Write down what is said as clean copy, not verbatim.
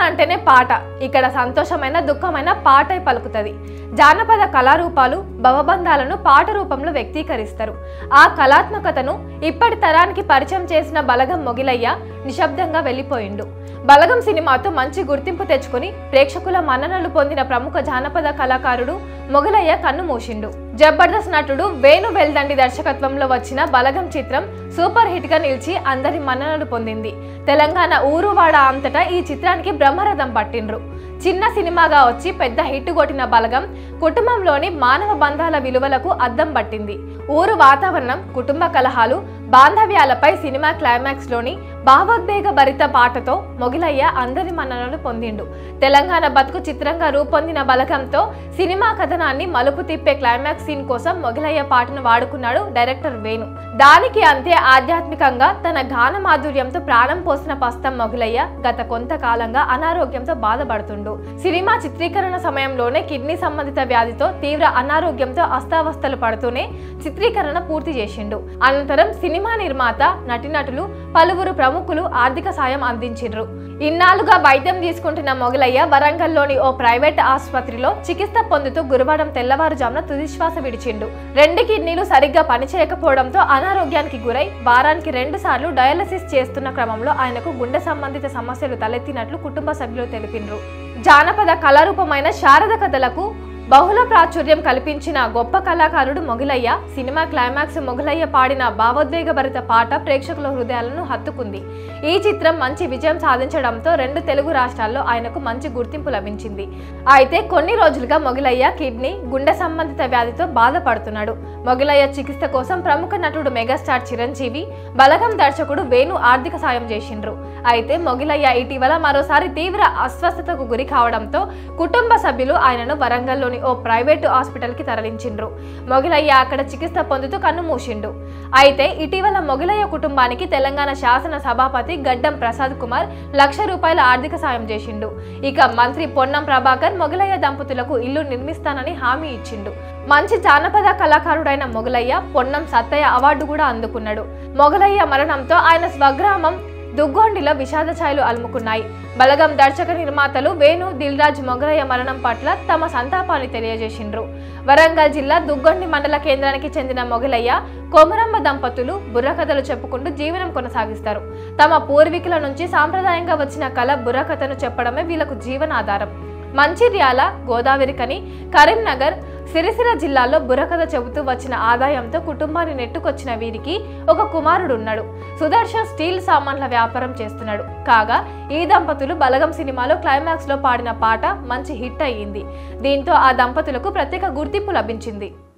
అంటేనే పాట. ఇక్కడ సంతోషమైన దుఃఖమైన పాటే పలుకుతుంది. జానపద కళారూపాలు భవబంధాలను పాట రూపంలో వ్యక్తీకరిస్తారు. ఆ కళాత్మకతను ఇప్పటి తరానికి పరిచయం చేసిన బలగం మొగిలయ్య నిశ్శబ్దంగా వెళ్ళిపోయిండు. బలగం సినిమాతో మంచి గుర్తింపు తెచ్చుకుని ప్రేక్షకుల మన్ననలు పొందిన ప్రముఖ జానపద కళాకారుడు మొగిలయ్య కన్ను మూసిండు. జబర్దస్త్ నటుడు వేణు వెల్దండి దర్శకత్వంలో వచ్చిన బలగం చిత్రం సూపర్ హిట్ గా నిలిచి అందరి మన్ననలు పొందింది. తెలంగాణ ఊరువాడ అంతటా ఈ చిత్రానికి బ్రహ్మరథం పట్టిండ్రు. చిన్న సినిమాగా వచ్చి పెద్ద హిట్ కొట్టిన బలగం కుటుంబంలోని మానవ బంధాల విలువలకు అద్దం పట్టింది. ఊరు వాతావరణం, కుటుంబ కలహాలు, బాంధవ్యాలపై సినిమా క్లైమాక్స్ లోని భావోద్వేగ భరిత పాటతో మొగిలయ్య అందరి మన్ననలు పొందిండు. తెలంగాణ బతుకు చిత్రంగా రూపొందిన బలగంతో సినిమా కథనాన్ని మలుపు తిప్పే క్లైమాక్స్ సీన్ కోసం మొగిలయ్య పాటను వాడుకున్నాడు డైరెక్టర్ వేణు. దానికి అంతే ఆధ్యాత్మికంగా తన గాన మాధుర్యంతో ప్రాణం పోసిన పస్తం మొగిలయ్య గత కొంతకాలంగా అనారోగ్యంతో బాధపడుతుండు. సినిమా చిత్రీకరణ సమయంలోనే కిడ్నీ సంబంధిత వ్యాధితో తీవ్ర అనారోగ్యంతో అస్తావస్థలు పడుతూనే చిత్రీకరణ పూర్తి చేసిండు. అనంతరం సినిమా నిర్మాత, నటీనటులు, పలువురు ప్రముఖులు ఆర్థిక సాయం అందించిండ్రు. ఇన్నాళ్లుగా వైద్యం తీసుకుంటున్న మొగిలయ్య వరంగల్లోని ఓ ప్రైవేట్ ఆసుపత్రిలో చికిత్స పొందుతూ గురువారం తెల్లవారుజామున తుదిశ్వాస విడిచిండు. 2 కిడ్నీలు సరిగ్గా పనిచేయకపోవడంతో అనారోగ్యానికి గురై వారానికి 2 సార్లు డయాలసిస్ చేస్తున్న క్రమంలో ఆయనకు గుండె సంబంధిత సమస్యలు తలెత్తినట్లు కుటుంబ సభ్యులు తెలిపిండ్రు. జానపద కళారూపమైన శారద కథలకు బహుళ ప్రాచుర్యం కల్పించిన గొప్ప కళాకారుడు మొగిలయ్య. సినిమా క్లైమాక్స్ మొగిలయ్య పాడిన భావోద్వేగభరిత పాట ప్రేక్షకుల హృదయాలను హత్తుకుంది. ఈ చిత్రం మంచి విజయం సాధించడంతో 2 తెలుగు రాష్ట్రాల్లో ఆయనకు మంచి గుర్తింపు లభించింది. అయితే కొన్ని రోజులుగా మొగిలయ్య కిడ్నీ, గుండె సంబంధిత వ్యాధితో బాధపడుతున్నాడు. మొగిలయ్య చికిత్స కోసం ప్రముఖ నటుడు మెగాస్టార్ చిరంజీవి, బలగం దర్శకుడు వేణు ఆర్థిక సాయం చేసిండ్రు. అయితే మొగిలయ్య ఇటీవల మరోసారి తీవ్ర అస్వస్థతకు గురి కావడంతో కుటుంబ సభ్యులు ఆయనను వరంగల్లోని ఓ ప్రైవేటు హాస్పిటల్ కి తరలించిండ్రు. మొగిలయ్య అక్కడ చికిత్స పొందుతూ కన్ను మూసిండు. అయితే ఇటీవల మొగిలయ్య కుటుంబానికి తెలంగాణ శాసన సభాపతి గడ్డం ప్రసాద్ కుమార్ ₹1,00,000 ఆర్థిక సాయం చేసిండు. ఇక మంత్రి పొన్నం ప్రభాకర్ మొగిలయ్య దంపతులకు ఇల్లు నిర్మిస్తానని హామీ ఇచ్చిండు. మంచి జానపద కళాకారుడైన మొగిలయ్య పొన్నం సత్తయ్య అవార్డు కూడా అందుకున్నాడు. మొగిలయ్య మరణంతో ఆయన స్వగ్రామం దుగ్గొండిలో విషాద ఛాయలు అలుముకున్నాయి. బలగం దర్శక నిర్మాతలు వేణు, దిల్ రాజు మొగిలయ్య మరణం పట్ల తమ సంతాపాన్ని తెలియజేసిండ్రు. వరంగల్ జిల్లా దుగ్గొండి మండల కేంద్రానికి చెందిన మొగిలయ్య, కొమరమ్మ దంపతులు బుర్రకథలు చెప్పుకుంటూ జీవనం కొనసాగిస్తారు. తమ పూర్వీకుల నుంచి సాంప్రదాయంగా వచ్చిన కళ బుర్రకథను చెప్పడమే వీళ్లకు జీవనాధారం. మంచిర్యాల, గోదావరికని, కరీంనగర్, సిరిసిల్ల జిల్లాల్లో బుర్రకథ చెబుతూ వచ్చిన ఆదాయంతో కుటుంబాన్ని నెట్టుకొచ్చిన వీరికి ఒక కుమారుడున్నాడు. సుదర్శన్ స్టీల్ సామాన్ల వ్యాపారం చేస్తున్నాడు. కాగా ఈ దంపతులు బలగం సినిమాలో క్లైమాక్స్ లో పాడిన పాట మంచి హిట్ అయ్యింది. దీంతో ఆ దంపతులకు ప్రత్యేక గుర్తింపు లభించింది.